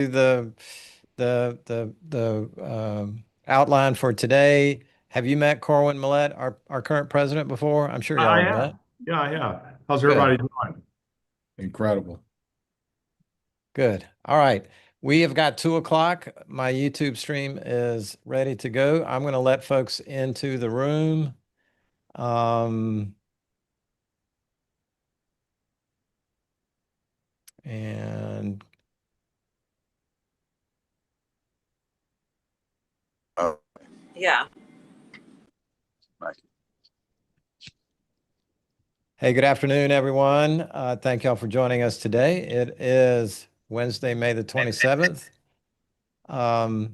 the outline for today. Have you met Corwin Millett, our current president, before? I'm sure y'all I have have. met. Yeah, I have. How's Good, everybody doing? Incredible. good. All right. We have got 2 o'clock. My YouTube stream is ready to go. I'm going to let folks into the room. And Yeah. hey, good afternoon, everyone. Thank y'all for joining us today. It is Wednesday, May the 27th. Try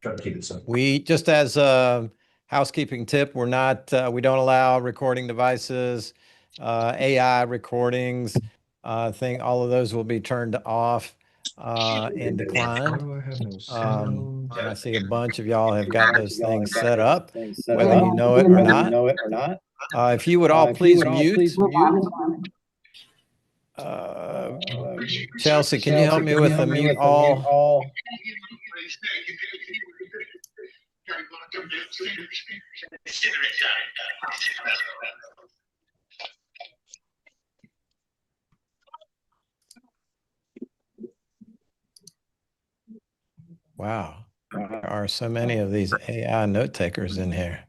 to keep it simple. We just as a housekeeping tip, we don't allow recording devices, AI recordings, all of those will be turned off and declined. Oh, I have no And I see a bunch of y'all have got those things set up, Whether whether you know it or not. If you would all please mute. Chelsea, can you help me with the mute all? Wow, there are so many of these AI note takers in here.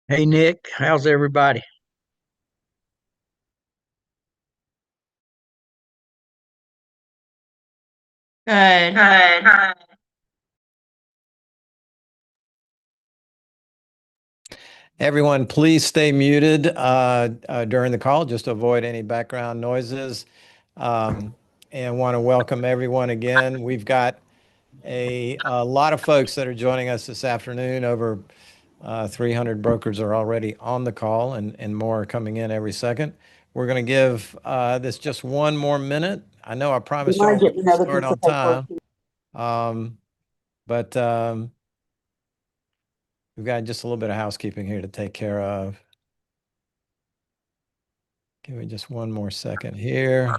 Hey Nick, how's everybody? Good. Everyone, please stay muted during the call, just to avoid any background noises. And want to welcome everyone again. We've got a lot of folks that are joining us this afternoon. Over 300 brokers are already on the call, and more are coming in every second. We're going to give this just one more minute. I know I promised y'all we would start on time, but we've got just a little bit of housekeeping here to take care of. Give me just one more second here.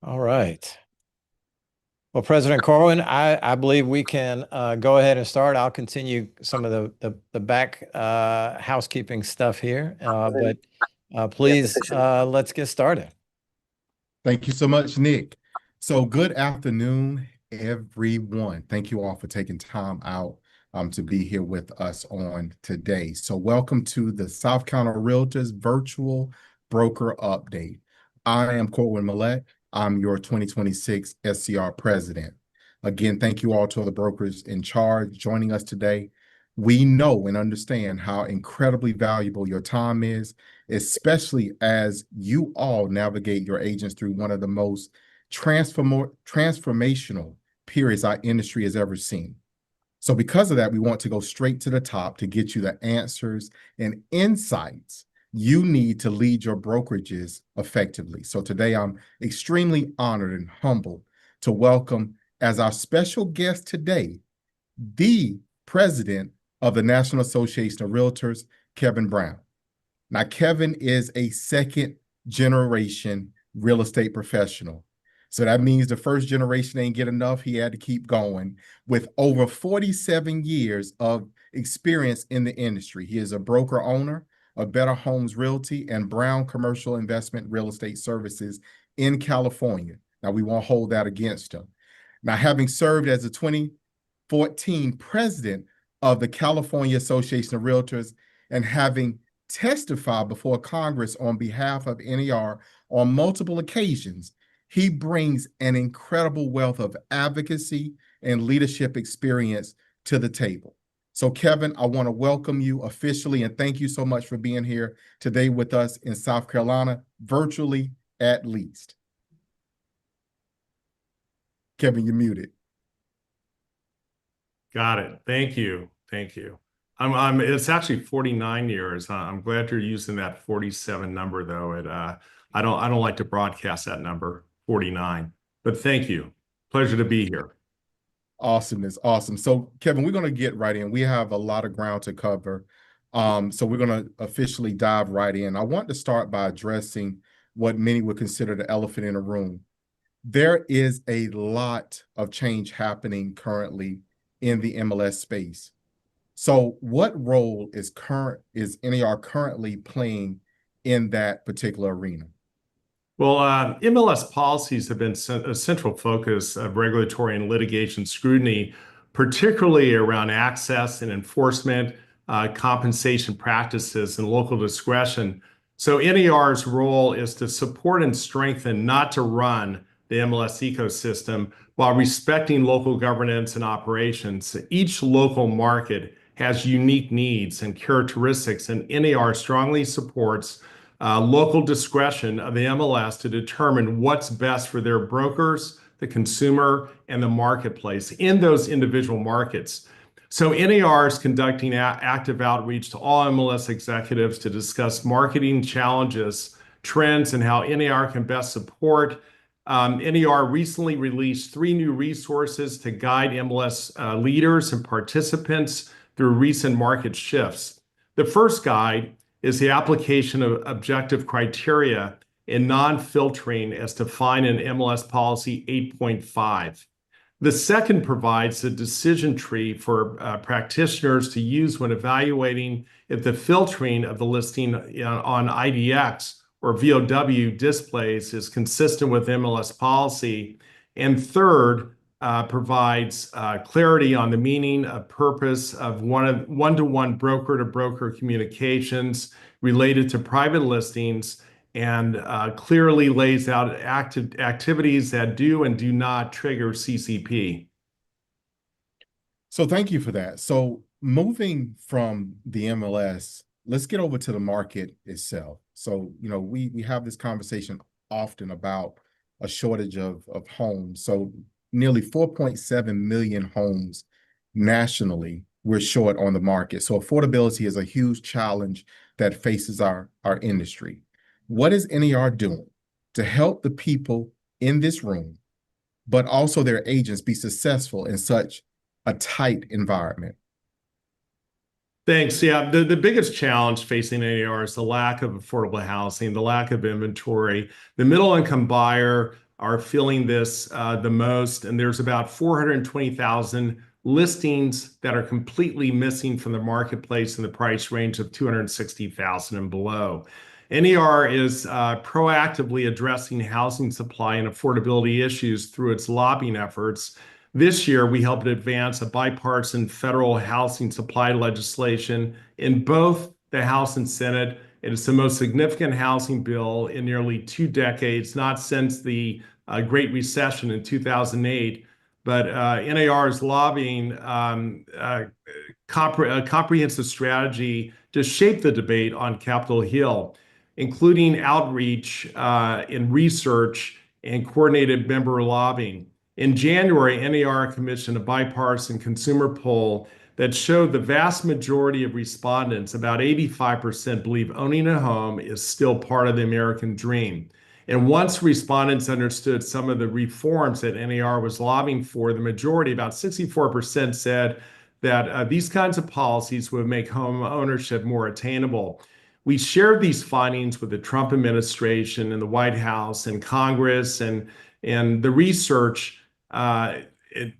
All right. Well, President Corwin, I believe we can go ahead and start. I'll continue some of the back housekeeping stuff here, but please let's get started. Thank you so much, Nick. So good afternoon, everyone. Thank you all for taking time out to be here with us on today. So welcome to the South Carolina Realtors Virtual Broker Update. I am Corwin Millett. I'm your 2026 SCR President. Again, thank you all to the brokers in charge joining us today. We know and understand how incredibly valuable your time is, especially as you all navigate your agents through one of the most transformational periods our industry has ever seen. So because of that, we want to go straight to the top to get you the answers and insights you need to lead your brokerages effectively. So today I'm extremely honored and humbled to welcome as our special guest today, the president of the National Association of Realtors, Kevin Brown. Now, Kevin is a second generation real estate professional. So that means the first generation ain't get enough. He had to keep going with over 47 years of experience in the industry. He is a broker owner of Better Homes Realty and Brown Commercial Investment Real Estate Services in California. Now, we won't hold that against him. Now, having served as the 2014 president of the California Association of Realtors and having testified before Congress on behalf of NAR on multiple occasions, he brings an incredible wealth of advocacy and leadership experience to the table. So, Kevin, I want to welcome you officially and thank you so much for being here today with us in South Carolina, virtually at least. Kevin, you're muted. Got it. Thank you. Thank you. It's actually 49 years. I'm glad you're using that 47 number though. I don't like to broadcast that number. 49. But thank you. Pleasure to be here. Awesomeness, awesome. So Kevin, we're going to get right in. We have a lot of ground to cover. So we're going to officially dive right in. I want to start by addressing what many would consider the elephant in the room. There is a lot of change happening currently in the MLS space. So what role is NAR currently playing in that particular arena? Well, MLS policies have been a central focus of regulatory and litigation scrutiny, particularly around access and enforcement, compensation practices, and local discretion. So NAR's role is to support and strengthen, not to run the MLS ecosystem, while respecting local governance and operations. Each local market has unique needs and characteristics, and NAR strongly supports local discretion of the MLS to determine what's best for their brokers, the consumer, and the marketplace in those individual markets. So NAR is conducting active outreach to all MLS executives to discuss marketing challenges, trends, and how NAR can best support. NAR recently released 3 new resources to guide MLS leaders and participants through recent market shifts. The first guide is the application of objective criteria and non-filtering as defined in MLS Policy 8.5. The second provides a decision tree for practitioners to use when evaluating if the filtering of the listing on IDX or VOW displays is consistent with MLS policy. And third, provides clarity on the meaning of purpose of one-to-one broker-to-broker communications related to private listings, and clearly lays out activities that do and do not trigger CCP. So thank you for that. So moving from the MLS, let's get over to the market itself. So, we have this conversation often about a shortage of homes. So nearly 4.7 million homes nationally we're short on the market. So affordability is a huge challenge that faces our industry. What is NAR doing to help the people in this room, but also their agents, be successful in such a tight environment? Thanks. Yeah, the biggest challenge facing NAR is the lack of affordable housing, the lack of inventory. The middle income buyer are feeling this the most, and there's about 420,000 listings that are completely missing from the marketplace in the price range of 260,000 and below. NAR is proactively addressing housing supply and affordability issues through its lobbying efforts. This year, we helped advance a bipartisan federal housing supply legislation in both the House and Senate. It is the most significant housing bill in nearly 2 decades, not since the Great Recession in 2008. But NAR is lobbying a comprehensive strategy to shape the debate on Capitol Hill, including outreach and research and coordinated member lobbying. In January, NAR commissioned a bipartisan consumer poll that showed the vast majority of respondents, about 85%, believe owning a home is still part of the American dream. And once respondents understood some of the reforms that NAR was lobbying for, the majority, about 64%, said that these kinds of policies would make home ownership more attainable. We shared these findings with the Trump administration and the White House and Congress, and the research.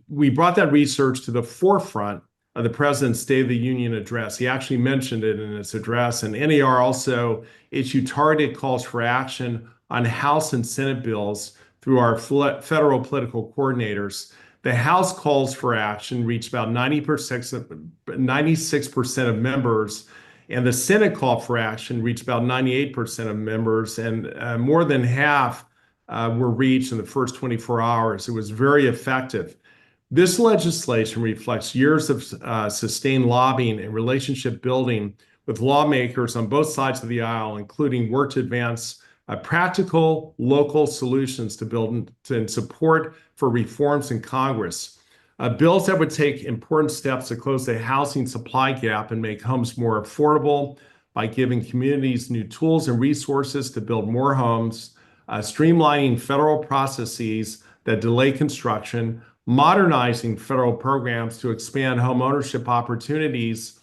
We brought that research to the forefront of the president's State of the Union address. He actually mentioned it in his address, and NAR also issued targeted calls for action on House and Senate bills through our federal political coordinators. The House calls for action reached about 96% of members, and the Senate call for action reached about 98% of members, and more than half were reached in the first 24 hours. It was very effective. This legislation reflects years of sustained lobbying and relationship building with lawmakers on both sides of the aisle, including work to advance practical local solutions to build and support for reforms in Congress. Bills that would take important steps to close the housing supply gap and make homes more affordable by giving communities new tools and resources to build more homes, streamlining federal processes that delay construction, modernizing federal programs to expand homeownership opportunities,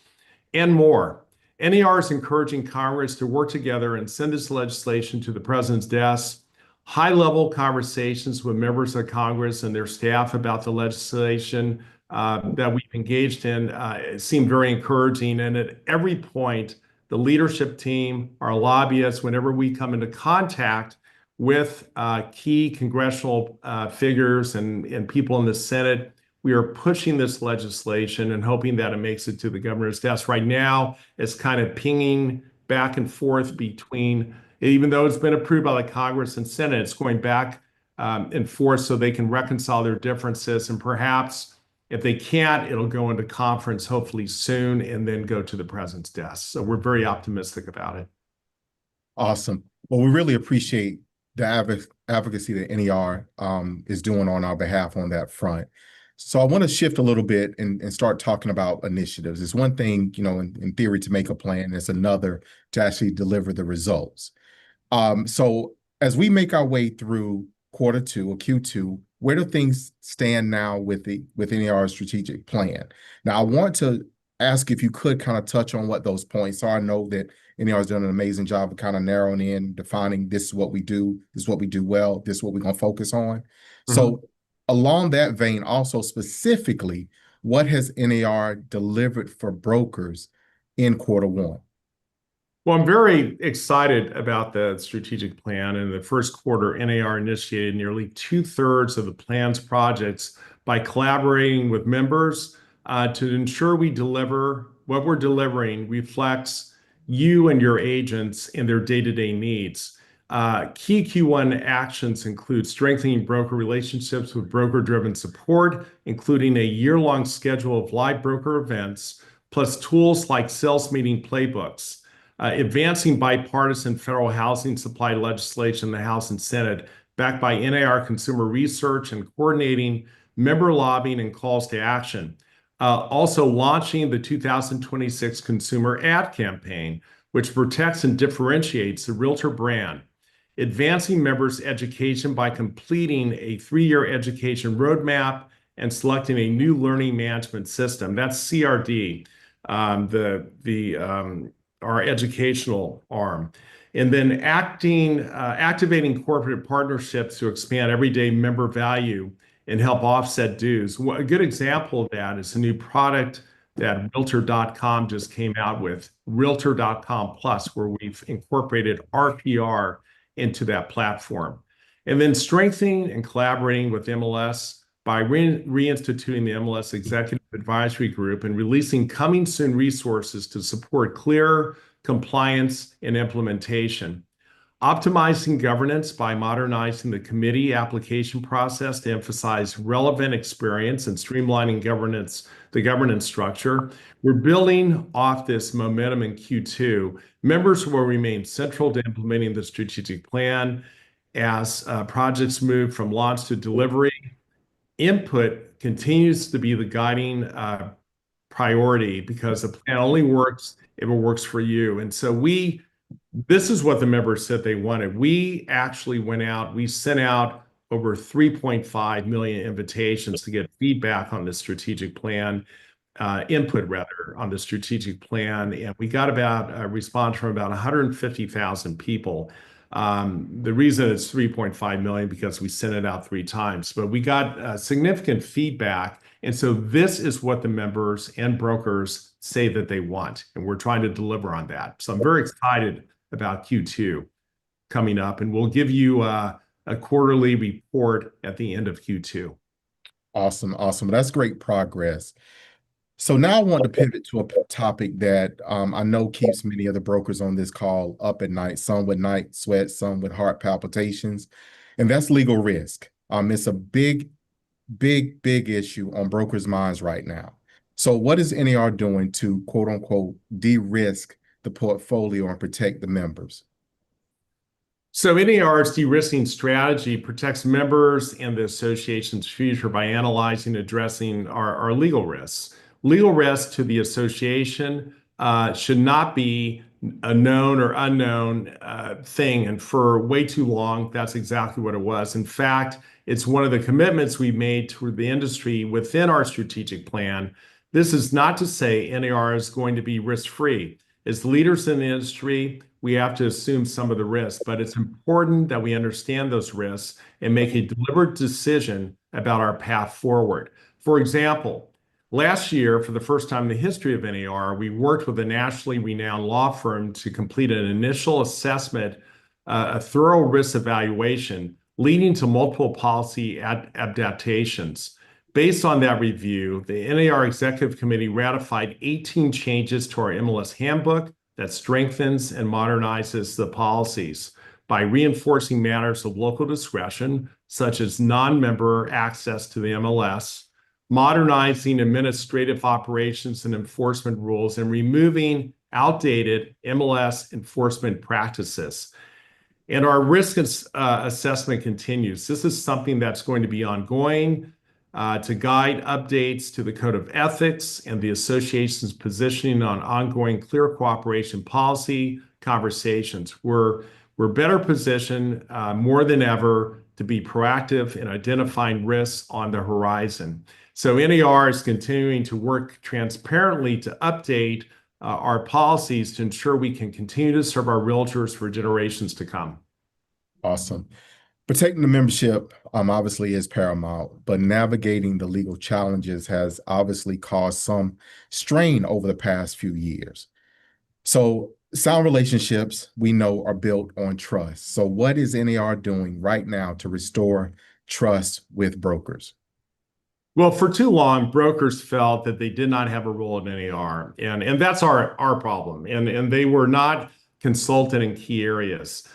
and more. NAR is encouraging Congress to work together and send this legislation to the president's desk. High-level conversations with members of Congress and their staff about the legislation that we've engaged in seem very encouraging. And at every point, the leadership team, our lobbyists, whenever we come into contact with key congressional figures and people in the Senate, we are pushing this legislation and hoping that it makes it to the governor's desk. Right now, it's kind of pinging back and forth between, even though it's been approved by the Congress and Senate, it's going back and forth so they can reconcile their differences. And perhaps if they can't, it'll go into conference hopefully soon and then go to the president's desk. So we're very optimistic about it. Awesome. Well, we really appreciate the advocacy that NER is doing on our behalf on that front. So I want to shift a little bit and start talking about initiatives. It's one thing, in theory to make a plan. It's another to actually deliver the results. So as we make our way through quarter two or Q2, where do things stand now with NER's strategic plan? Now, I want to ask if you could kind of touch on what those points are. I know that NER has done an amazing job of kind of narrowing in, defining this is what we do, this is what we do well, this is what we're going to focus on. So along that vein, also specifically, what has NAR delivered for brokers in quarter one? Well, I'm very excited about the strategic plan. In the first quarter, NAR initiated nearly 2/3 of the plan's projects by collaborating with members to ensure we deliver what we're delivering reflects you and your agents and their day-to-day needs. Key Q1 actions include strengthening broker relationships with broker-driven support, including a year-long schedule of live broker events, plus tools like sales meeting playbooks. Advancing bipartisan federal housing supply legislation in the House and Senate, backed by NAR consumer research and coordinating member lobbying and calls to action. Also launching the 2026 consumer ad campaign, which protects and differentiates the Realtor brand. Advancing members' education by completing a 3-year education roadmap and selecting a new learning management system. That's CRD, our educational arm. And then activating corporate partnerships to expand everyday member value and help offset dues. A good example of that is a new product that Realtor.com just came out with, Realtor.com Plus, where we've incorporated RPR into that platform. And then strengthening and collaborating with MLS by reinstituting the MLS Executive Advisory Group and releasing coming soon resources to support clear compliance and implementation. Optimizing governance by modernizing the committee application process to emphasize relevant experience and streamlining the governance structure. We're building off this momentum in Q2. Members will remain central to implementing the strategic plan as projects move from launch to delivery. Input continues to be the guiding priority because the plan only works if it works for you. And so this is what the members said they wanted. We actually went out, we sent out over 3.5 million invitations to get feedback on the strategic plan, input rather, on the strategic plan. And we got about a response from about 150,000 people. The reason it's 3.5 million because we sent it out 3 times, but we got significant feedback. And so this is what the members and brokers say that they want, and we're trying to deliver on that. So I'm very excited about Q2 coming up, and we'll give you a quarterly report at the end of Q2. Awesome. That's great progress. So now I want to pivot to a topic that I know keeps many of the brokers on this call up at night, some with night sweats, some with heart palpitations, and that's legal risk. It's a big issue on brokers' minds right now. So what is NAR doing to, quote unquote, de-risk the portfolio and protect the members? So NAR's de-risking strategy protects members and the association's future by analyzing and addressing our legal risks. Legal risk to the association should not be a known or unknown thing. And for way too long, that's exactly what it was. In fact, it's one of the commitments we made to the industry within our strategic plan. This is not to say NAR is going to be risk-free. As leaders in the industry, we have to assume some of the risks, but it's important that we understand those risks and make a deliberate decision about our path forward. For example, last year, for the first time in the history of NAR, we worked with a nationally renowned law firm to complete an initial assessment, a thorough risk evaluation, leading to multiple policy adaptations. Based on that review, the NAR Executive Committee ratified 18 changes to our MLS handbook that strengthens and modernizes the policies by reinforcing matters of local discretion, such as non-member access to the MLS, modernizing administrative operations and enforcement rules, and removing outdated MLS enforcement practices. And our risk assessment continues. This is something that's going to be ongoing to guide updates to the Code of Ethics and the association's positioning on ongoing clear cooperation policy conversations. We're better positioned more than ever to be proactive in identifying risks on the horizon. So NAR is continuing to work transparently to update our policies to ensure we can continue to serve our realtors for generations to come. Awesome. Protecting the membership obviously is paramount, but navigating the legal challenges has obviously caused some strain over the past few years. So sound relationships, we know, are built on trust. So what is NAR doing right now to restore trust with brokers? Well, for too long, brokers felt that they did not have a role in NAR, and that's our problem. And they were not consulted in key areas.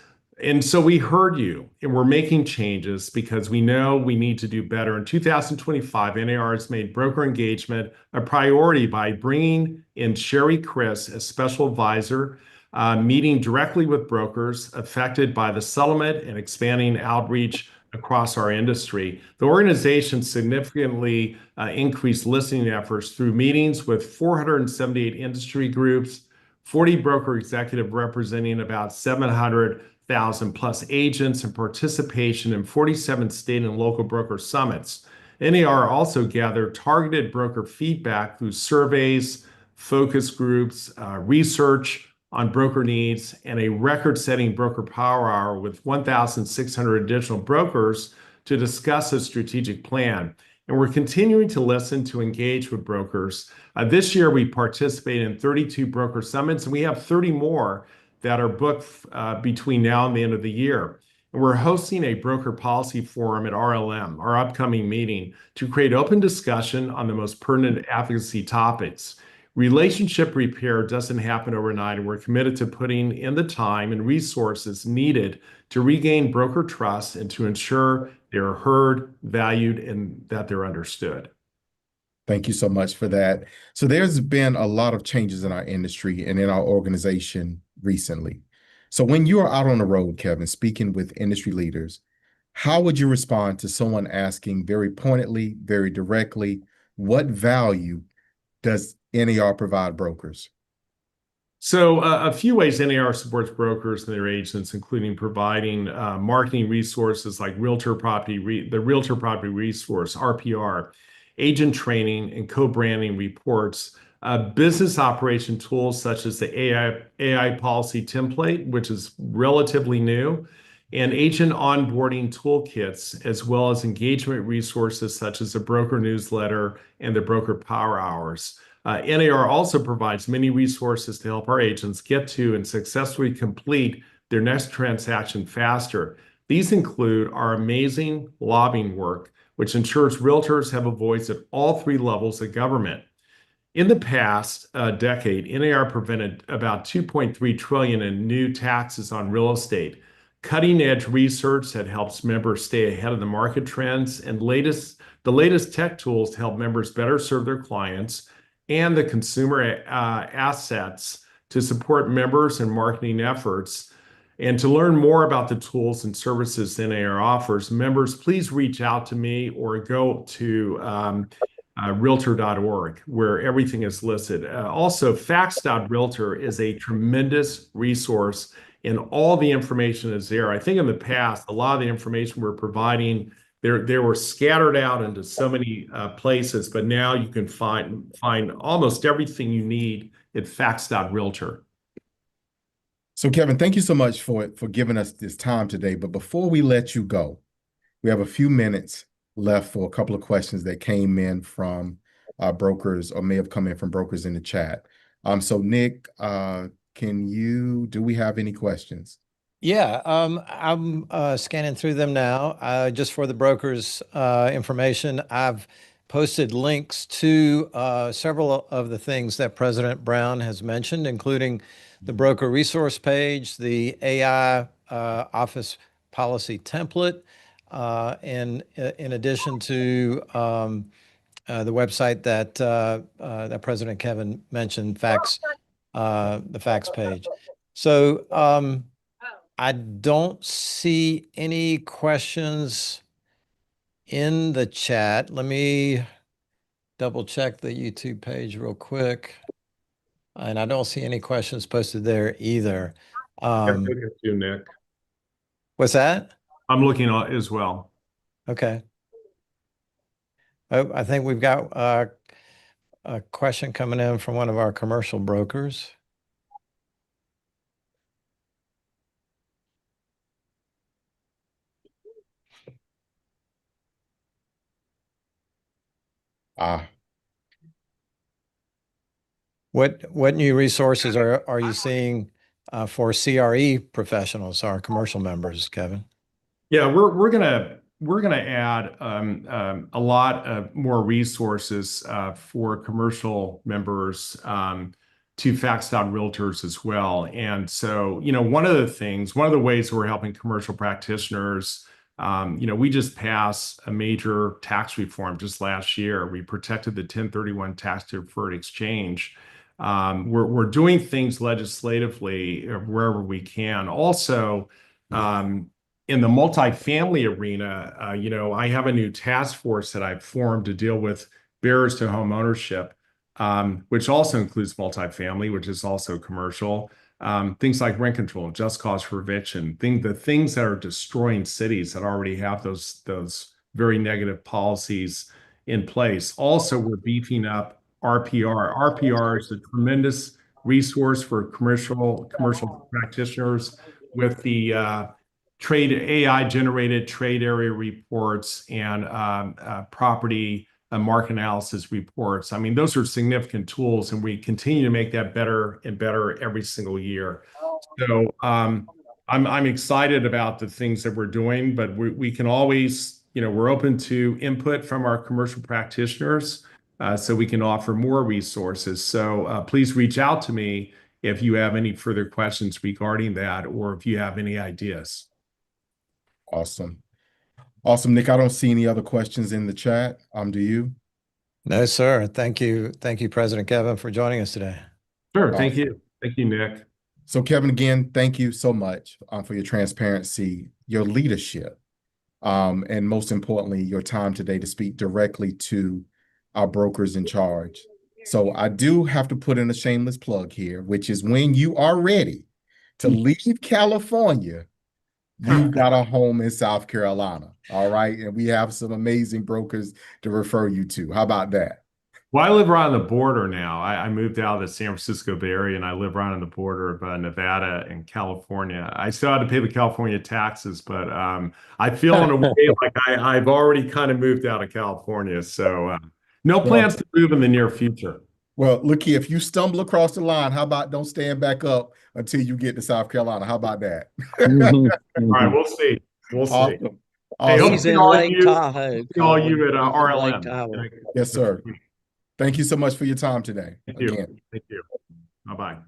And so we heard you, and we're making changes because we know we need to do better. In 2025, NAR has made broker engagement a priority by bringing in Sherry Chris as special advisor, meeting directly with brokers affected by the settlement and expanding outreach across our industry. The organization significantly increased listening efforts through meetings with 478 industry groups, 40 broker executive representing about 700,000 plus agents, and participation in 47 state and local broker summits. NAR also gathered targeted broker feedback through surveys, focus groups, research on broker needs, and a record-setting broker power hour with 1,600 additional brokers to discuss a strategic plan. And we're continuing to listen to engage with brokers. This year, we participated in 32 broker summits, and we have 30 more that are booked between now and the end of the year. And we're hosting a broker policy forum at RLM, our upcoming meeting, to create open discussion on the most pertinent advocacy topics. Relationship repair doesn't happen overnight, and we're committed to putting in the time and resources needed to regain broker trust and to ensure they're heard, valued, and that they're understood. Thank you so much for that. So there's been a lot of changes in our industry and in our organization recently. So when you are out on the road, Kevin, speaking with industry leaders, how would you respond to someone asking very pointedly, very directly, what value does NAR provide brokers? So a few ways NAR supports brokers and their agents, including providing marketing resources like the Realtor Property Resource, RPR, agent training and co-branding reports, business operation tools such as the AI policy template, which is relatively new, and agent onboarding toolkits, as well as engagement resources such as the broker newsletter and the broker power hours. NAR also provides many resources to help our agents get to and successfully complete their next transaction faster. These include our amazing lobbying work, which ensures realtors have a voice at all three levels of government. In the past decade, NAR prevented about $2.3 trillion in new taxes on real estate. Cutting-edge research that helps members stay ahead of the market trends, and the latest tech tools to help members better serve their clients, and the consumer assets to support members and marketing efforts. And to learn more about the tools and services NAR offers, members, please reach out to me or go to realtor.org, where everything is listed. Also, facts.realtor is a tremendous resource, and all the information is there. I think in the past, a lot of the information we're providing, they were scattered out into so many places, but now you can find almost everything you need at facts.realtor. So Kevin, thank you so much for giving us this time today. But before we let you go, we have a few minutes left for a couple of questions that came in from brokers or may have come in from brokers in the chat. So Nick, do we have any questions? Yeah, I'm scanning through them now. Just for the brokers' information, I've posted links to several of the things that President Brown has mentioned, including the broker resource page, the AI office policy template, and in addition to the website that President Kevin mentioned, the facts page. So I don't see any questions in the chat. Let me double check the YouTube page real quick. And I don't see any questions posted there either. I'm looking at you, Nick. What's that? I'm looking as well. Okay. Oh, I think we've got a question coming in from one of our commercial brokers. What new resources are you seeing for CRE professionals, our commercial members, Kevin? Yeah, we're gonna add a lot of more resources for commercial members to Facts.Realtors as well. And so, one of the ways we're helping commercial practitioners, we just passed a major tax reform just last year. We protected the 1031 tax deferred exchange. We're doing things legislatively wherever we can. Also, in the multifamily arena, I have a new task force that I've formed to deal with barriers to home ownership, which also includes multifamily, which is also commercial. Things like rent control, just cause for eviction, the things that are destroying cities that already have those very negative policies in place. Also, we're beefing up RPR. RPR is a tremendous resource for commercial practitioners with the AI generated trade area reports and property market analysis reports. I mean, those are significant tools, and we continue to make that better and better every single year. So I'm excited about the things that we're doing, but we can always, we're open to input from our commercial practitioners so we can offer more resources. So please reach out to me if you have any further questions regarding that, or if you have any ideas. Awesome. Awesome, Nick. I don't see any other questions in the chat. Do you? No, sir. Thank you. Thank you, President Kevin, for joining us today. Sure. Thank you. Thank you, Nick. So Kevin, again, thank you so much for your transparency, your leadership, and most importantly, your time today to speak directly to our brokers in charge. So I do have to put in a shameless plug here, which is when you are ready to leave California, you've got a home in South Carolina. All right. And we have some amazing brokers to refer you to. How about that? Well, I live right on the border now. I moved out of the San Francisco Bay Area, and I live right on the border of Nevada and California. I still had to pay the California taxes, but I feel in a way like I've already kind of moved out of California. So no plans to move in the near future. Well, look here, if you stumble across the line, how about don't stand back up until you get to South Carolina? How about that? All right, we'll see. We'll see. Awesome. Hey, Awesome. He's in Lake Tahoe. all you at He's in Lake RLM. Tahoe. Yes, sir. Thank you so much for your time today. Thank you. Thank you. Bye-bye.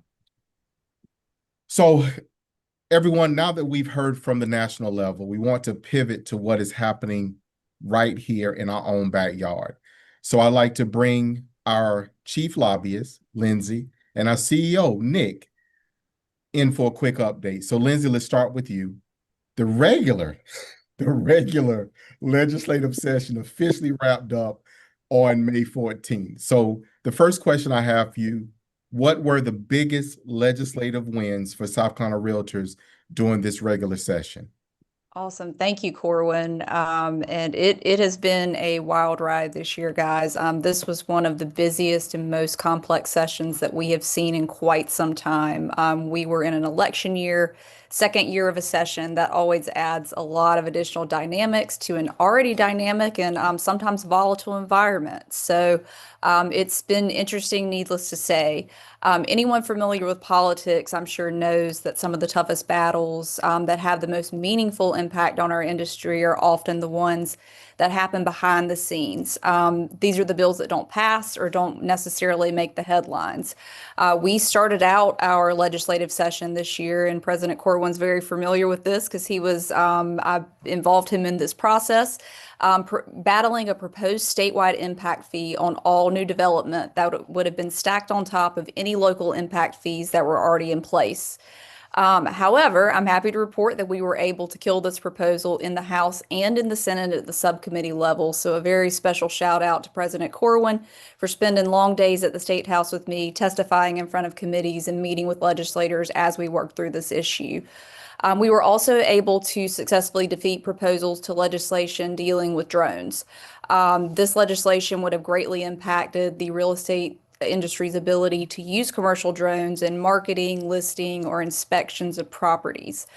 So everyone, now that we've heard from the national level, we want to pivot to what is happening right here in our own backyard. So I'd like to bring our chief lobbyist, Lindsay, and our CEO, Nick, in for a quick update. So Lindsay, let's start with you. The regular legislative session officially wrapped up on May 14th. So the first question I have for you, what were the biggest legislative wins for South Carolina realtors during this regular session? Awesome. Thank you, Corwin. And it has been a wild ride this year, guys. This was one of the busiest and most complex sessions that we have seen in quite some time. We were in an election year, second year of a session that always adds a lot of additional dynamics to an already dynamic and sometimes volatile environment. So it's been interesting, needless to say. Anyone familiar with politics, I'm sure, knows that some of the toughest battles that have the most meaningful impact on our industry are often the ones that happen behind the scenes. These are the bills that don't pass or don't necessarily make the headlines. We started out our legislative session this year, and President Corwin's very familiar with this because I involved him in this process. Battling a proposed statewide impact fee on all new development that would have been stacked on top of any local impact fees that were already in place. However, I'm happy to report that we were able to kill this proposal in the House and in the Senate at the subcommittee level. So a very special shout out to President Corwin for spending long days at the State House with me, testifying in front of committees and meeting with legislators as we work through this issue. We were also able to successfully defeat proposals to legislation dealing with drones. This legislation would have greatly impacted the real estate industry's ability to use commercial drones in marketing, listing, or inspections of properties.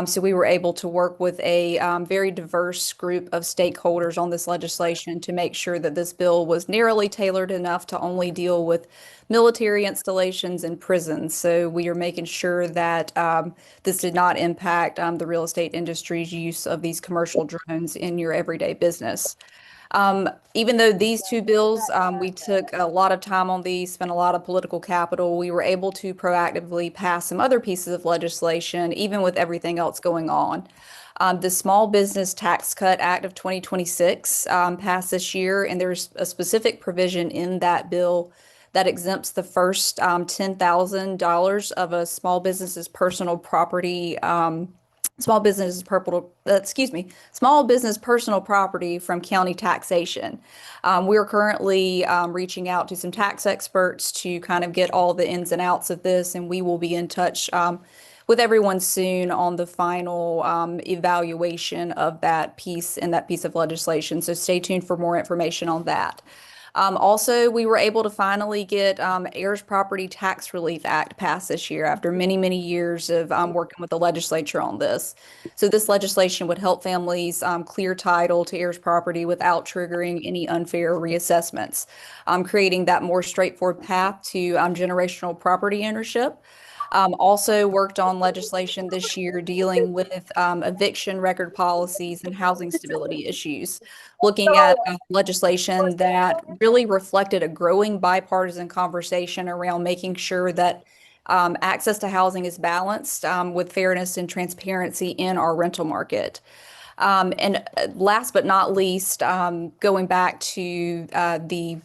So we were able to work with a very diverse group of stakeholders on this legislation to make sure that this bill was narrowly tailored enough to only deal with military installations and prisons. So we are making sure that this did not impact the real estate industry's use of these commercial drones in your everyday business. Even though these two bills, we took a lot of time on these, spent a lot of political capital, we were able to proactively pass some other pieces of legislation, even with everything else going on. The Small Business Tax Cut Act of 2026 passed this year, and there's a specific provision in that bill that exempts the first $10,000 of a small business's personal property small business personal property from county taxation. We're currently reaching out to some tax experts to kind of get all the ins and outs of this, and we will be in touch with everyone soon on the final evaluation of that piece of legislation. So stay tuned for more information on that. Also, we were able to finally get Heirs Property Tax Relief Act passed this year after many, many years of working with the legislature on this. So this legislation would help families clear title to heirs property without triggering any unfair reassessments, creating that more straightforward path to generational property ownership. Also worked on legislation this year dealing with eviction record policies and housing stability issues, looking at legislation that really reflected a growing bipartisan conversation around making sure that access to housing is balanced with fairness and transparency in our rental market. And last but not least, going back to the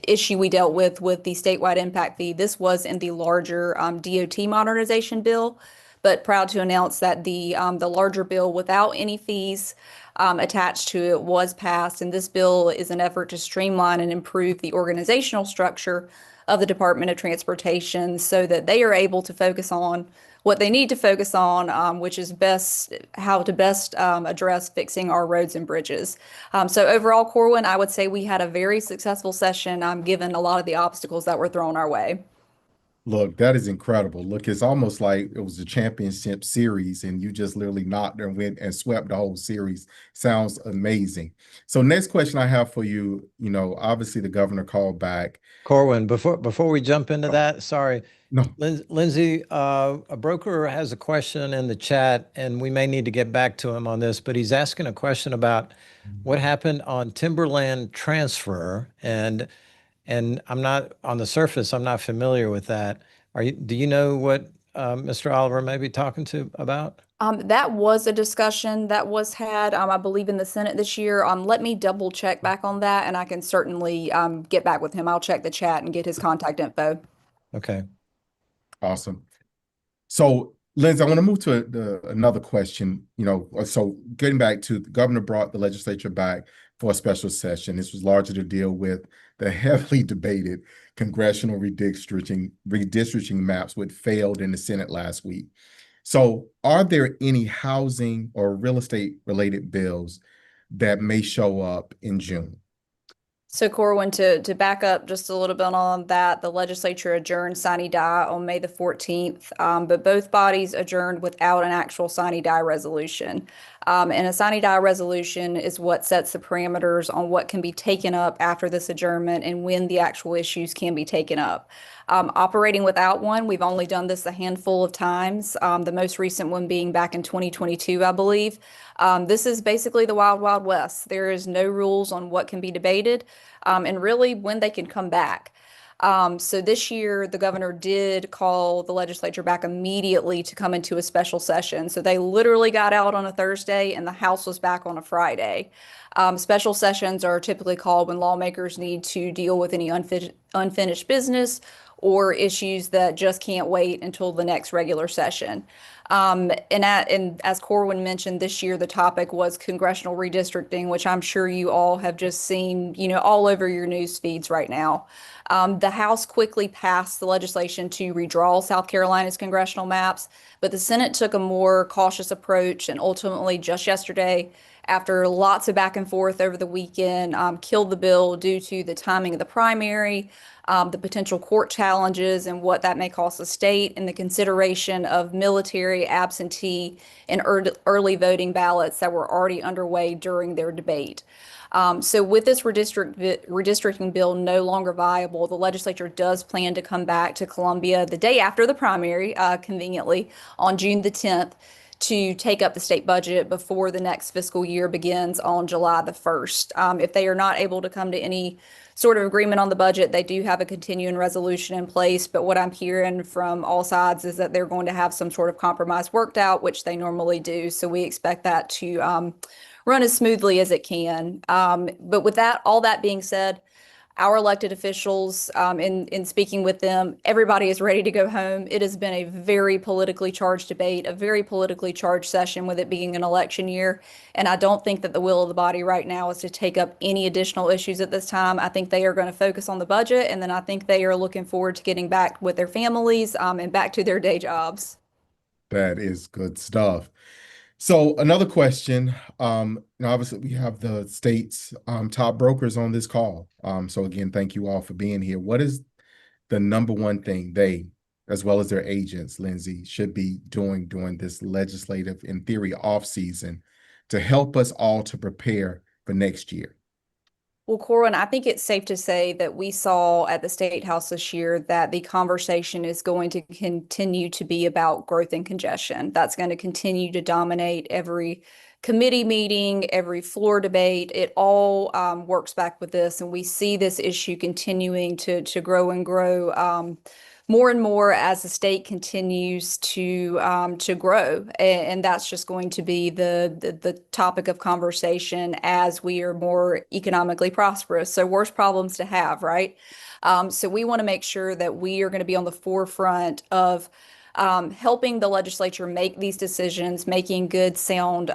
issue we dealt with the statewide impact fee. This was in the larger DOT modernization bill, but proud to announce that the larger bill without any fees attached to it was passed, and this bill is an effort to streamline and improve the organizational structure of the Department of Transportation so that they are able to focus on what they need to focus on, which is how to best address fixing our roads and bridges. So overall, Corwin, I would say we had a very successful session, given a lot of the obstacles that were thrown our way. Look, that is incredible. Look, it's almost like it was a championship series and you just literally knocked and went and swept the whole series. Sounds amazing. So next question I have for you, obviously the governor called back. Corwin, before we jump into that, sorry. No. Lindsay, a broker has a question in the chat, and we may need to get back to him on this, but he's asking a question about what happened on timberland transfer, and I'm not on the surface, I'm not familiar with that. Do you know what Mr. Oliver may be talking to about? That was a discussion that was had, I believe, in the Senate this year. Let me double check back on that, and I can certainly get back with him. I'll check the chat and get his contact info. Okay. Awesome. So, Lindsay, I want to move to another question. So getting back to the governor brought the legislature back for a special session. This was largely to deal with the heavily debated congressional redistricting maps which failed in the Senate last week. So are there any housing or real estate related bills that may show up in June? So Corwin, to back up just a little bit on that, the legislature adjourned sine die on May the 14th, but both bodies adjourned without an actual sine die resolution. And a sine die resolution is what sets the parameters on what can be taken up after this adjournment and when the actual issues can be taken up. Operating without one, we've only done this a handful of times, the most recent one being back in 2022, I believe. This is basically the Wild Wild West. There is no rules on what can be debated, and really when they can come back. So this year, the governor did call the legislature back immediately to come into a special session. So they literally got out on a Thursday and the House was back on a Friday. Special sessions are typically called when lawmakers need to deal with any unfinished business or issues that just can't wait until the next regular session. And as Corwin mentioned, this year the topic was congressional redistricting, which I'm sure you all have just seen, all over your news feeds right now. The House quickly passed the legislation to redraw South Carolina's congressional maps, but the Senate took a more cautious approach and ultimately just yesterday, after lots of back and forth over the weekend, killed the bill due to the timing of the primary, the potential court challenges and what that may cost the state, and the consideration of military, absentee, and early voting ballots that were already underway during their debate. So with this redistricting bill no longer viable, the legislature does plan to come back to Columbia the day after the primary, conveniently, on June the 10th, to take up the state budget before the next fiscal year begins on July the 1st. If they are not able to come to any sort of agreement on the budget, they do have a continuing resolution in place. But what I'm hearing from all sides is that they're going to have some sort of compromise worked out, which they normally do. So we expect that to run as smoothly as it can. But with that, all that being said, our elected officials, in speaking with them, everybody is ready to go home. It has been a very politically charged debate, a very politically charged session with it being an election year. And I don't think that the will of the body right now is to take up any additional issues at this time. I think they are going to focus on the budget. And then I think they are looking forward to getting back with their families, and back to their day jobs. That is good stuff. So another question, obviously we have the state's top brokers on this call. So again, thank you all for being here. What is the number one thing they, as well as their agents, Lindsay, should be doing during this legislative, in theory, off season to help us all to prepare for next year? Well, Corwin, I think it's safe to say that we saw at the State House this year that the conversation is going to continue to be about growth and congestion. That's going to continue to dominate every committee meeting, every floor debate. It all works back with this, and we see this issue continuing to grow and grow more and more as the state continues to grow, and that's just going to be the topic of conversation as we are more economically prosperous. So worse problems to have, right? So we want to make sure that we are going to be on the forefront of helping the legislature make these decisions, making good, sound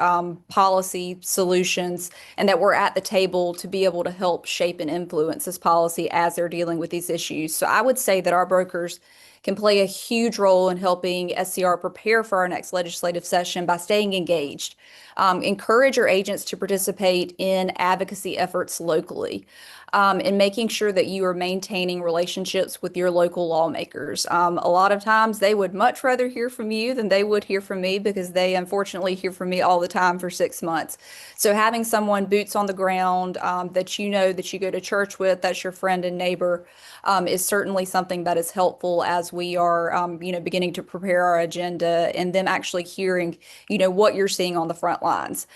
policy solutions, and that we're at the table to be able to help shape and influence this policy as they're dealing with these issues. So I would say that our brokers can play a huge role in helping SCR prepare for our next legislative session by staying engaged. Encourage your agents to participate in advocacy efforts locally, and making sure that you are maintaining relationships with your local lawmakers. A lot of times they would much rather hear from you than they would hear from me, because they unfortunately hear from me all the time for 6 months. So having someone boots on the ground, that you go to church with, that's your friend and neighbor, is certainly something that is helpful as we are beginning to prepare our agenda, and them actually hearing what you're seeing on the front lines,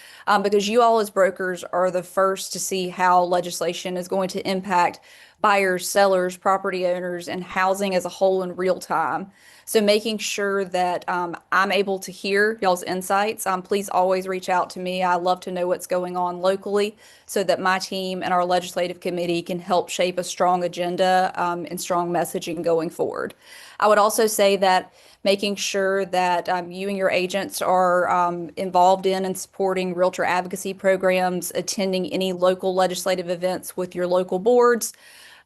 because you all as brokers are the first to see how legislation is going to impact buyers, sellers, property owners, and housing as a whole in real time. So making sure that I'm able to hear y'all's insights. Please always reach out to me. I love to know what's going on locally so that my team and our legislative committee can help shape a strong agenda and strong messaging going forward. I would also say that making sure that you and your agents are involved in and supporting realtor advocacy programs, attending any local legislative events with your local boards,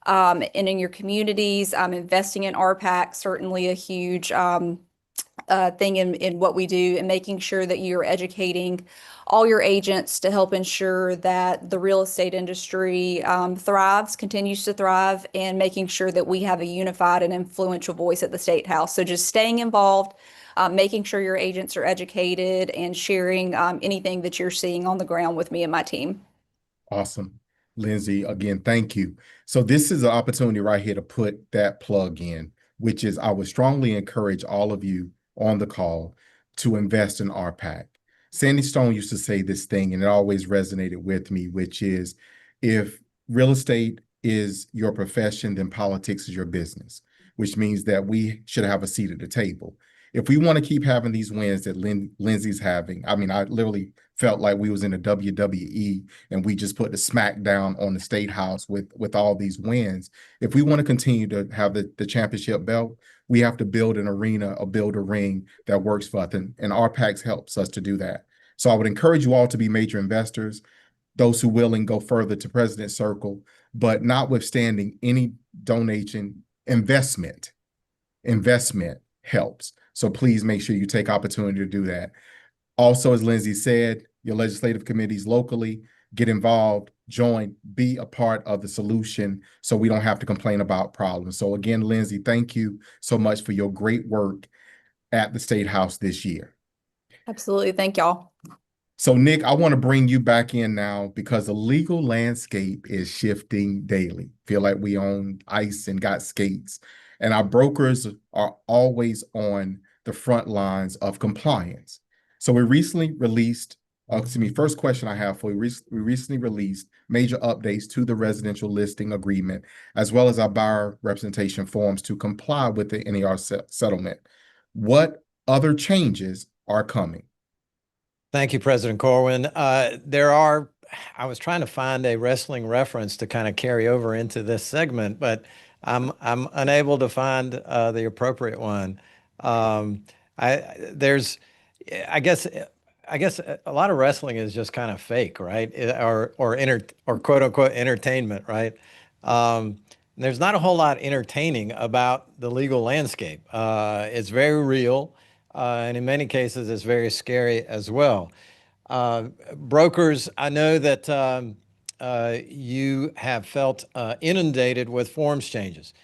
and in your communities, investing in RPAC, certainly a huge thing in what we do, and making sure that you're educating all your agents to help ensure that the real estate industry thrives, continues to thrive, and making sure that we have a unified and influential voice at the State House. So just staying involved, making sure your agents are educated, and sharing anything that you're seeing on the ground with me and my team. Awesome. Lindsay, again, thank you. So this is an opportunity right here to put that plug in, which is I would strongly encourage all of you on the call to invest in RPAC. Sandy Stone used to say this thing, and it always resonated with me, which is if real estate is your profession, then politics is your business, which means that we should have a seat at the table. If we want to keep having these wins that Lindsay's having, I mean, I literally felt like we was in a WWE and we just put the smackdown on the State House with all these wins. If we want to continue to have the championship belt, we have to build an arena or build a ring that works for us. And RPACs helps us to do that. So I would encourage you all to be major investors. Those who willing go further to President's Circle, but notwithstanding any donation, investment helps. So please make sure you take opportunity to do that. Also, as Lindsay said, your legislative committees locally, get involved, join, be a part of the solution so we don't have to complain about problems. So again, Lindsay, thank you so much for your great work at the State House this year. Absolutely. Thank y'all. So Nick, I want to bring you back in now because the legal landscape is shifting daily. Feel like we own ice and got skates, and our brokers are always on the front lines of compliance. So we recently released, first question I have for you, we recently released major updates to the residential listing agreement, as well as our buyer representation forms to comply with the NAR settlement. What other changes are coming? Thank you, President Corwin. I was trying to find a wrestling reference to kind of carry over into this segment, but I'm unable to find the appropriate one. I guess a lot of wrestling is just kind of fake, right? Or quote unquote entertainment, right? There's not a whole lot entertaining about the legal landscape. It's very real. And in many cases, it's very scary as well. Brokers, I know that you have felt inundated with forms changes,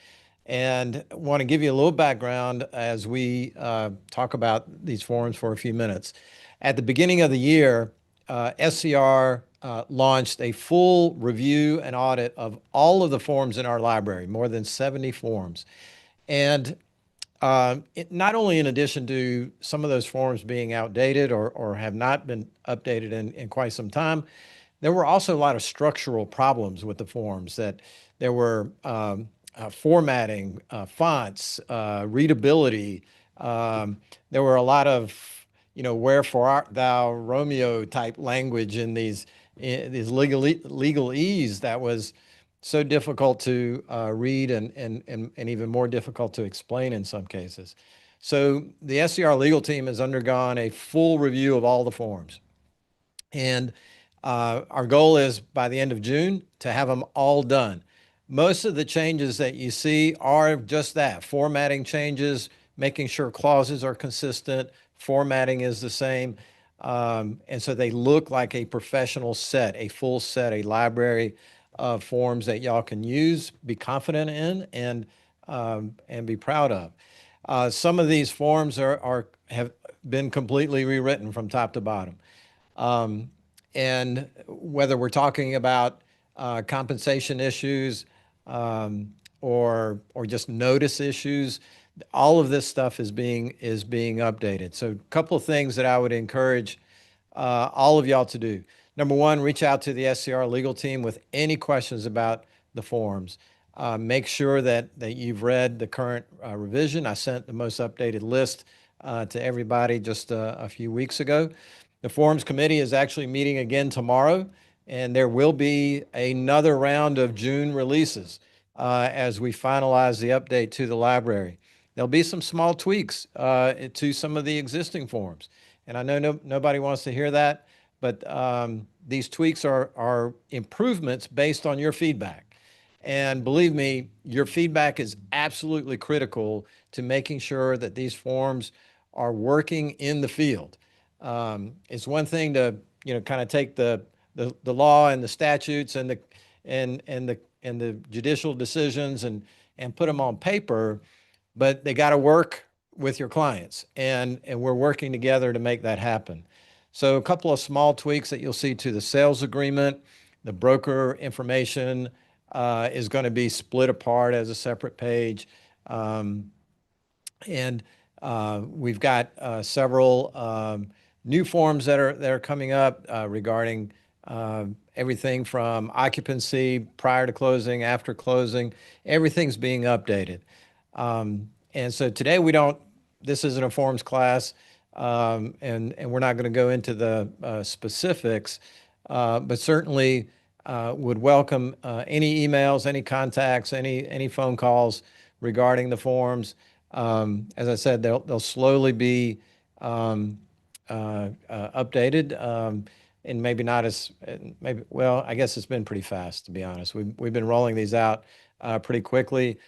and want to give you a little background as we talk about these forms for a few minutes. At the beginning of the year, SCR launched a full review and audit of all of the forms in our library, more than 70 forms. And not only in addition to some of those forms being outdated or have not been updated in quite some time, there were also a lot of structural problems with the forms. That there were formatting, fonts, readability. There were a lot of, wherefore art thou Romeo type language in these legalese that was so difficult to read and even more difficult to explain in some cases. So the SCR legal team has undergone a full review of all the forms. And our goal is by the end of June to have them all done. Most of the changes that you see are just that, formatting changes, making sure clauses are consistent, formatting is the same. And so they look like a professional set, a full set, a library of forms that y'all can use, be confident in, and be proud of. Some of these forms have been completely rewritten from top to bottom. And whether we're talking about compensation issues or just notice issues, all of this stuff is being updated. So a couple of things that I would encourage all of y'all to do. Number one, reach out to the SCR legal team with any questions about the forms. Make sure that you've read the current revision. I sent the most updated list to everybody just a few weeks ago. The Forms Committee is actually meeting again tomorrow, and there will be another round of June releases as we finalize the update to the library. There'll be some small tweaks to some of the existing forms. And I know nobody wants to hear that, but these tweaks are improvements based on your feedback. And believe me, your feedback is absolutely critical to making sure that these forms are working in the field. It's one thing to, kind of take the law and the statutes and the judicial decisions and put them on paper, but they got to work with your clients, and we're working together to make that happen. So a couple of small tweaks that you'll see to the sales agreement. The broker information is going to be split apart as a separate page. And we've got several new forms that are coming up regarding everything from occupancy prior to closing, after closing. Everything's being updated. And so today this isn't a forms class, and we're not going to go into the specifics, but certainly would welcome any emails, any contacts, any phone calls regarding the forms. As I said, they'll slowly be updated, and maybe not as well. I guess it's been pretty fast, to be honest. We've been rolling these out pretty quickly.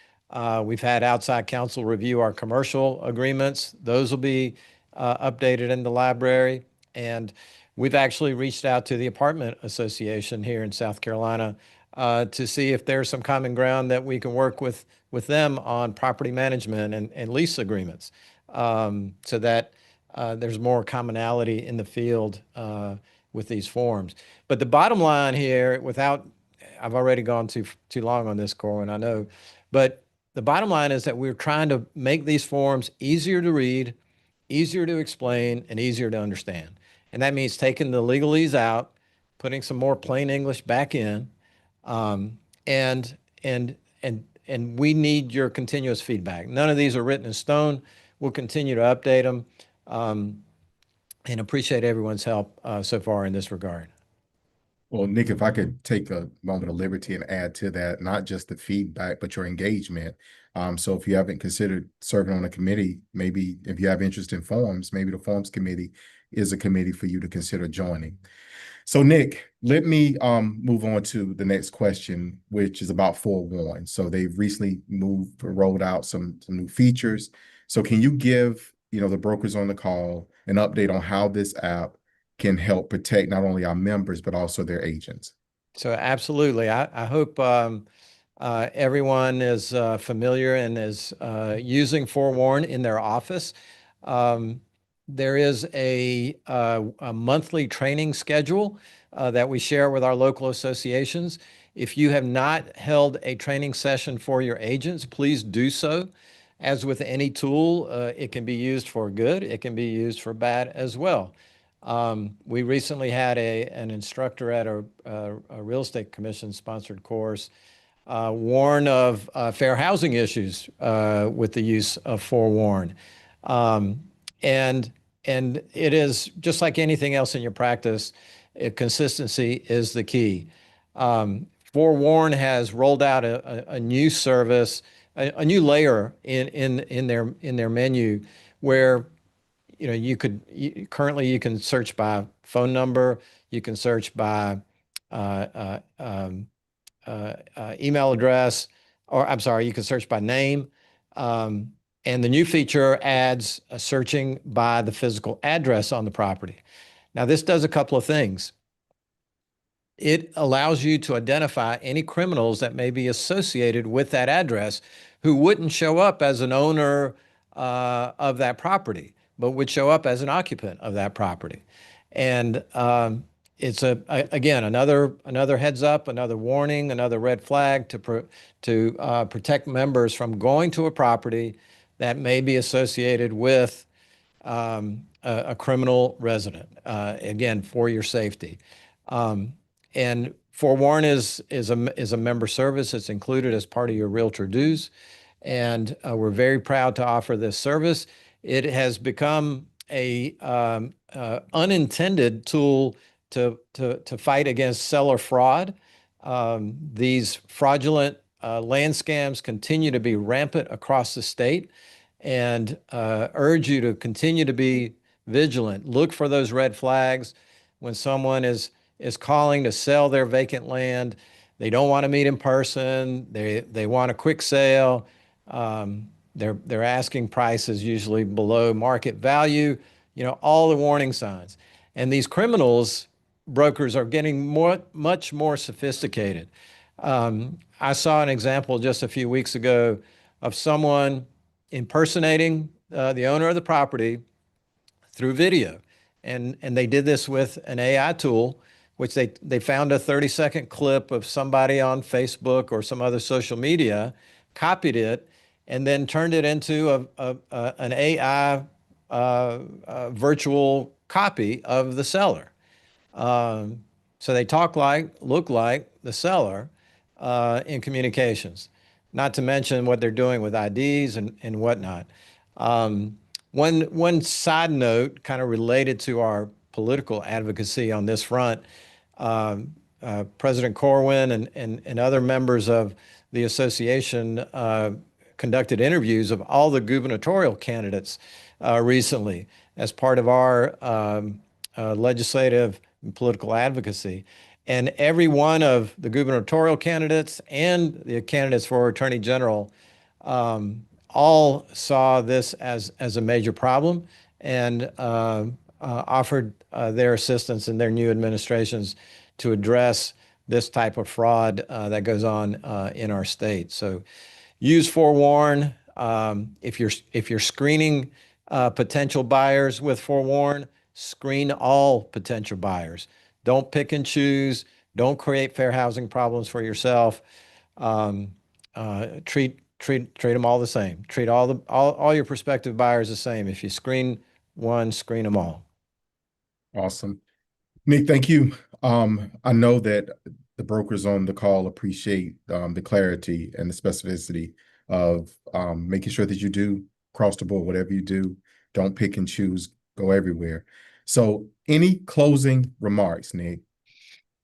We've had outside counsel review our commercial agreements. Those will be updated in the library. And we've actually reached out to the apartment association here in South Carolina to see if there's some common ground that we can work with them on property management and lease agreements, so that there's more commonality in the field with these forms. But the bottom line here, I've already gone too long on this, Corwin, I know, but the bottom line is that we're trying to make these forms easier to read, easier to explain, and easier to understand. And that means taking the legalese out, putting some more plain English back in, and we need your continuous feedback. None of these are written in stone. We'll continue to update them, and appreciate everyone's help so far in this regard. Well, Nick, if I could take a moment of liberty and add to that, not just the feedback, but your engagement. So if you haven't considered serving on a committee, maybe if you have interest in forms, maybe the Forms Committee is a committee for you to consider joining. So Nick, let me move on to the next question, which is about Forewarn. So they've recently rolled out some new features. So can you give the brokers on the call an update on how this app can help protect not only our members, but also their agents? So absolutely. I hope everyone is familiar and is using Forewarn in their office. There is a monthly training schedule that we share with our local associations. If you have not held a training session for your agents, please do so. As with any tool, it can be used for good. It can be used for bad as well. We recently had an instructor at a real estate commission sponsored course warn of fair housing issues with the use of Forewarn. And it is just like anything else in your practice, consistency is the key. Forewarn has rolled out a new service, a new layer in their menu where currently you can search by phone number, you can search by email address, or I'm sorry, you can search by name. And the new feature adds a searching by the physical address on the property. Now, this does a couple of things. It allows you to identify any criminals that may be associated with that address who wouldn't show up as an owner of that property, but would show up as an occupant of that property. And it's again another heads up, another warning, another red flag to protect members from going to a property that may be associated with a criminal resident. Again, for your safety. And Forewarn is a member service. It's included as part of your realtor dues, and we're very proud to offer this service. It has become a unintended tool to fight against seller fraud. These fraudulent land scams continue to be rampant across the state, and urge you to continue to be vigilant. Look for those red flags when someone is calling to sell their vacant land. They don't want to meet in person. They want a quick sale. Their asking price is usually below market value. All the warning signs. And these brokers are getting much more sophisticated. I saw an example just a few weeks ago of someone impersonating the owner of the property through video. And they did this with an AI tool, which they found a 30-second clip of somebody on Facebook or some other social media, copied it, and then turned it into an AI virtual copy of the seller. So they look like the seller in communications, not to mention what they're doing with IDs and whatnot. One side note, kind of related to our political advocacy on this front, President Corwin and other members of the association conducted interviews of all the gubernatorial candidates recently as part of our legislative and political advocacy. And every one of the gubernatorial candidates and the candidates for attorney general all saw this as a major problem and offered their assistance in their new administrations to address this type of fraud that goes on in our state. So use Forewarn. If you're screening potential buyers with Forewarn, screen all potential buyers. Don't pick and choose. Don't create fair housing problems for yourself. Treat them all the same. Treat all your prospective buyers the same. If you screen one, screen them all. Awesome. Nick, thank you. I know that the brokers on the call appreciate the clarity and the specificity of making sure that you do across the board, whatever you do, don't pick and choose, go everywhere. So any closing remarks, Nick?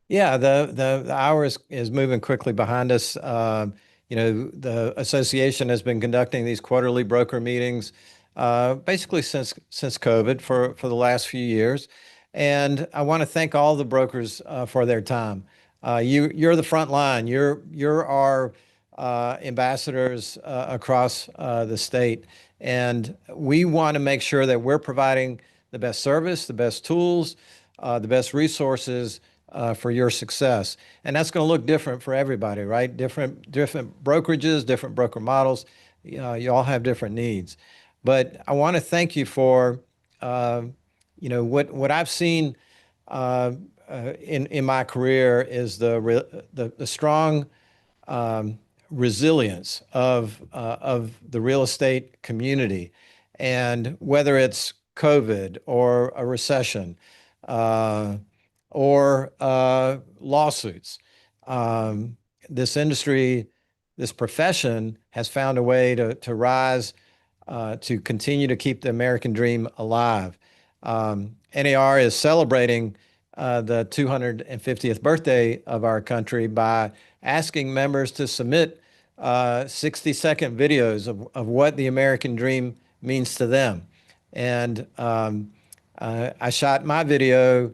Yeah, the hour is moving quickly behind us. The association has been conducting these quarterly broker meetings basically since COVID for the last few years. And I want to thank all the brokers for their time. You're the front line. You're our ambassadors across the state. And we want to make sure that we're providing the best service, the best tools, the best resources for your success. And that's going to look different for everybody, right? Different brokerages, different broker models. You all have different needs. But I want to thank you for, what I've seen in my career is the strong resilience of the real estate community. And whether it's COVID or a recession or lawsuits, this industry, this profession has found a way to rise, to continue to keep the American dream alive. NAR is celebrating the 250th birthday of our country by asking members to submit 60-second videos of what the American dream means to them. And I shot my video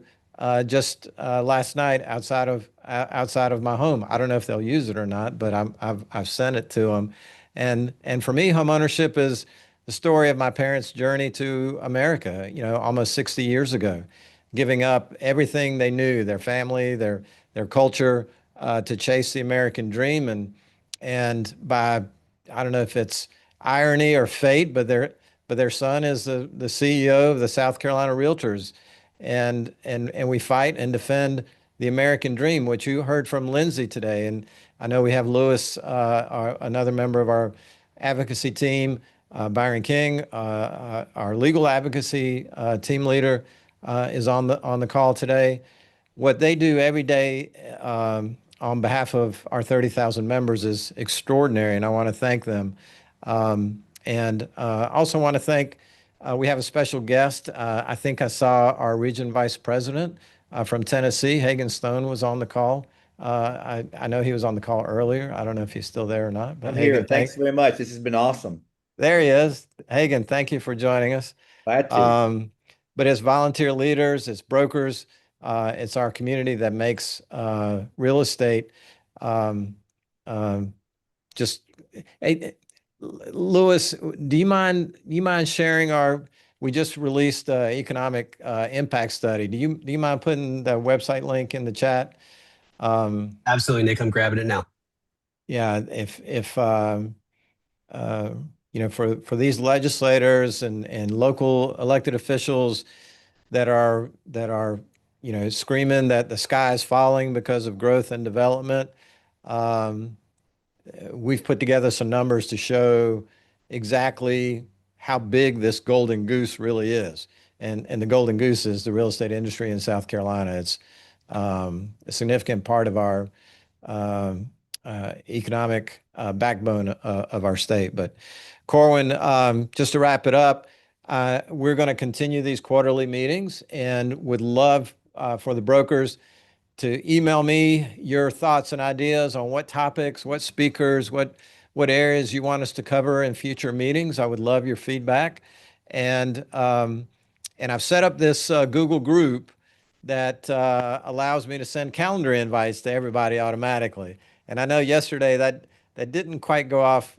just last night outside of my home. I don't know if they'll use it or not, but I've sent it to them. And for me, homeownership is the story of my parents' journey to America, almost 60 years ago, giving up everything they knew, their family, their culture, to chase the American dream. And by, I don't know if it's irony or fate, but their son is the CEO of the South Carolina Realtors. And we fight and defend the American dream, which you heard from Lindsay today. And I know we have Lewis, another member of our advocacy team, Byron King, our legal advocacy team leader, is on the call today. what they do every day on behalf of our 30,000 members is extraordinary, and I want to thank them. And also want to thank, we have a special guest. I think I saw our region vice president from Tennessee, Hagan Stone, was on the call. I know he was on the call earlier. I don't know if he's still there or not, but I'm here. Hagan, Thanks very much. This has been awesome. there he is. Hagan, thank you for joining us. Glad to. But as volunteer leaders, as brokers, it's our community that makes real estate just. Hey, Louis, do you mind sharing our? We just released economic impact study. Do you mind putting the website link in the chat? Absolutely, Nick. I'm grabbing it now. Yeah, if for these legislators and local elected officials that are screaming that the sky is falling because of growth and development, we've put together some numbers to show exactly how big this golden goose really is. And the golden goose is the real estate industry in South Carolina. It's a significant part of our economic backbone of our state. But Corwin, just to wrap it up, we're going to continue these quarterly meetings and would love for the brokers to email me your thoughts and ideas on what topics, what speakers, what areas you want us to cover in future meetings. I would love your feedback. And I've set up this Google group that allows me to send calendar invites to everybody automatically. And I know yesterday that didn't quite go off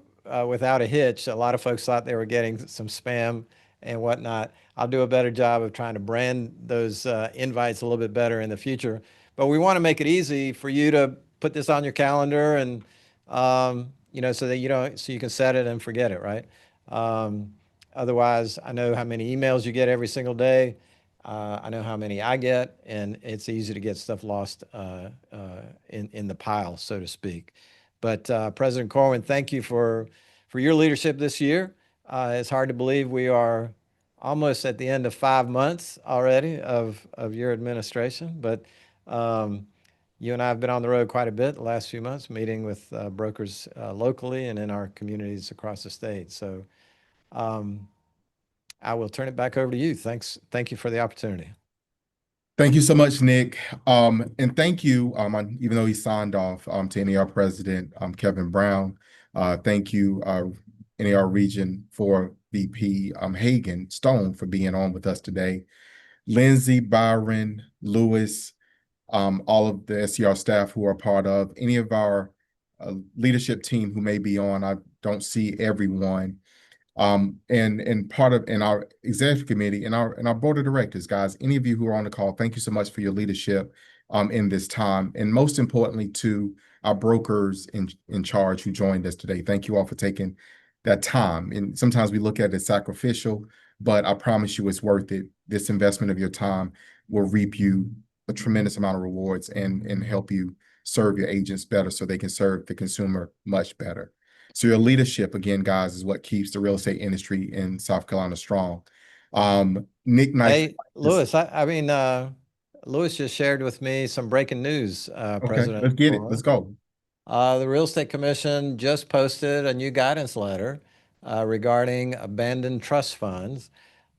without a hitch. A lot of folks thought they were getting some spam and whatnot. I'll do a better job of trying to brand those invites a little bit better in the future. But we want to make it easy for you to put this on your calendar and, so that so you can set it and forget it, right? Otherwise, I know how many emails you get every single day. I know how many I get, and it's easy to get stuff lost in the pile, so to speak. But President Corwin, thank you for your leadership this year. It's hard to believe we are almost at the end of 5 months already of your administration, but you and I have been on the road quite a bit the last few months, meeting with brokers locally and in our communities across the state. So I will turn it back over to you. Thank you for the opportunity. Thank you so much, Nick. And thank you, even though he signed off, to NAR President Kevin Brown. Thank you, NAR Region 4 VP Hagan Stone, for being on with us today. Lindsay, Byron, Lewis, all of the SCR staff who are part of any of our leadership team who may be on. I don't see everyone. And part of our executive committee and our board of directors, guys, any of you who are on the call, thank you so much for your leadership in this time. And most importantly, to our brokers in charge who joined us today. Thank you all for taking that time. And sometimes we look at it as sacrificial, but I promise you it's worth it. This investment of your time will reap you a tremendous amount of rewards and help you serve your agents better so they can serve the consumer much better. So your leadership, again, guys, is what keeps the real estate industry in South Carolina strong. Nick Knight. Hey, Louis, Louis just shared with me some breaking news, Okay, President. let's get it. Let's go. The Real Estate Commission just posted a new guidance letter regarding abandoned trust funds.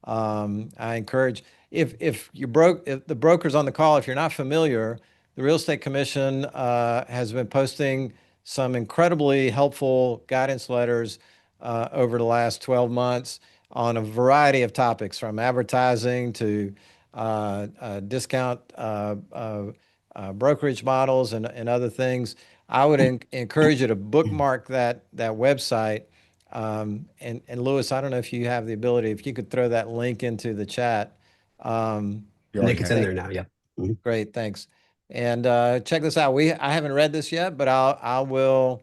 I encourage, if the brokers on the call, if you're not familiar, the Real Estate Commission has been posting some incredibly helpful guidance letters over the last 12 months on a variety of topics, from advertising to discount brokerage models and other things. I would encourage you to bookmark that website. And Louis, I don't know if you have the ability, if you could throw that link into the chat. Nick, it's in there now. Yeah. Mhm. Great, thanks. And check this out. I haven't read this yet, but I will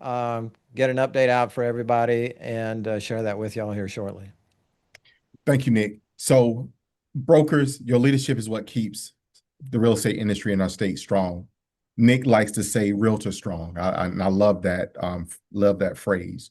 get an update out for everybody and share that with y'all here shortly. Thank you, Nick. So brokers, your leadership is what keeps the real estate industry in our state strong. Nick likes to say realtor strong. I love that phrase.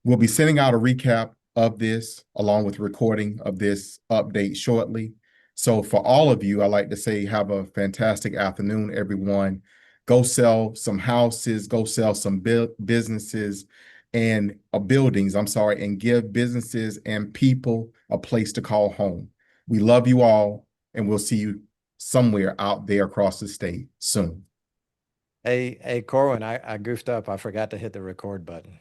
We'll be sending out a recap of this along with recording of this update shortly. So for all of you, I like to say have a fantastic afternoon, everyone. Go sell some houses, go sell some businesses and buildings, I'm sorry, and give businesses and people a place to call home. We love you all, and we'll see you somewhere out there across the state soon. Hey, Corwin, I goofed up. I forgot to hit the record button.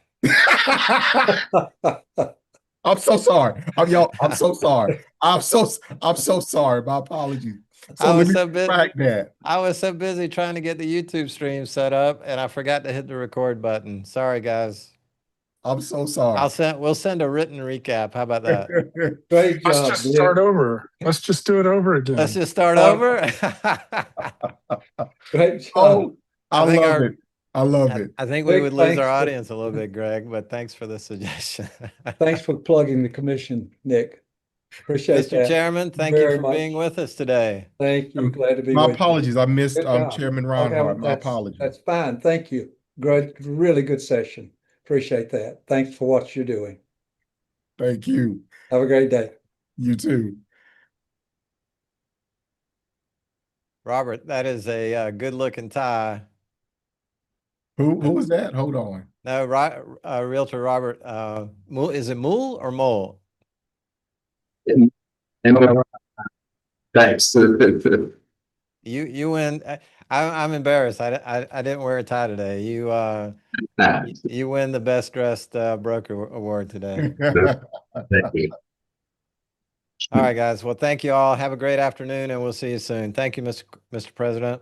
I'm so sorry. I'm so sorry. I'm so sorry. My apologies. So let me correct that. I was so busy trying to get the YouTube stream set up, and I forgot to hit the record button. Sorry, guys. I'm so sorry. We'll send a written recap. How about that? Great job. Let's just start over. Let's just do it over again. Let's just start over. Great job. Oh, I love it. I love it. I think we Big would lose thanks our for- audience a little bit, Greg, but thanks for the suggestion. Thanks for plugging the commission, Nick. Appreciate Mr. that. Chairman, thank very you for much. being with us today. Thank you. Glad to be My with you. apologies. I missed Good job. Chairman Okay, Ronhart. My that's- apologies. That's fine. Thank you. Great, really good session. Appreciate that. Thanks for what you're doing. Thank you. Have a great day. You too. Robert, that is a good-looking tie. Who was that? Hold on. No, Realtor Robert. Is it Mool or Mole? Thanks. You win. I'm embarrassed. I didn't wear a tie today. You win the best dressed broker award today. Thank you. All right, guys. Well, thank you all. Have a great afternoon, and we'll see you soon. Thank you, Mr. President.